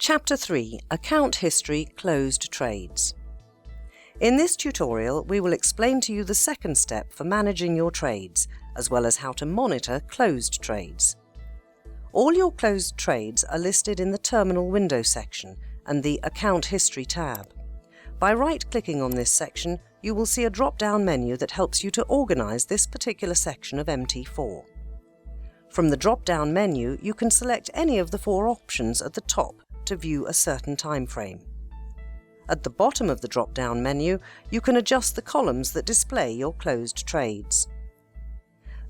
Chapter 3 – Account History Closed Trades. In this tutorial, we will explain to you the second step for managing your trades, as well as how to monitor closed trades. All your closed trades are listed in the Terminal Window section and the Account History tab. By right-clicking on this section, you will see a drop-down menu that helps you to organize this particular section of MT4. From the drop-down menu, you can select any of the four options at the top to view a certain time frame. At the bottom of the drop-down menu, you can adjust the columns that display your closed trades.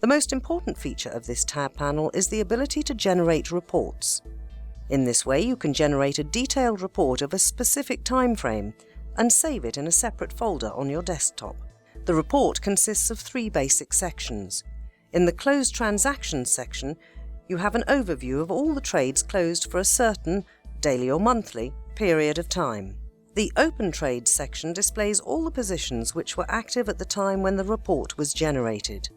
The most important feature of this tab panel is the ability to generate reports. In this way, you can generate a detailed report of a specific time frame and save it in a separate folder on your desktop. The report consists of three basic sections. In the Closed Transactions section, you have an overview of all the trades closed for a certain, daily or monthly, period of time. The Open Trades section displays all the positions which were active at the time when the report was generated.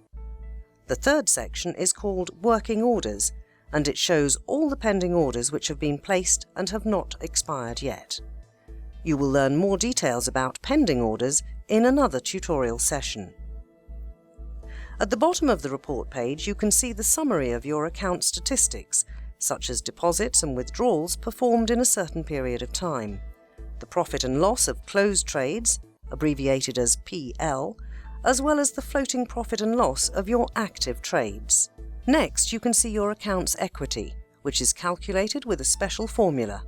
The third section is called Working Orders, and it shows all the pending orders which have been placed and have not expired yet. You will learn more details about pending orders in another tutorial session. At the bottom of the report page, you can see the summary of your account statistics, such as deposits and withdrawals performed in a certain period of time, the profit and loss of closed trades, abbreviated as PL, as well as the floating profit and loss of your active trades. Next, you can see your account's equity, which is calculated with a special formula: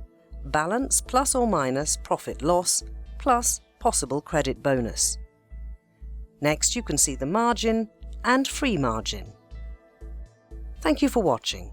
balance plus or minus profit-loss plus possible credit bonus. Next, you can see the margin and free margin. Thank you for watching.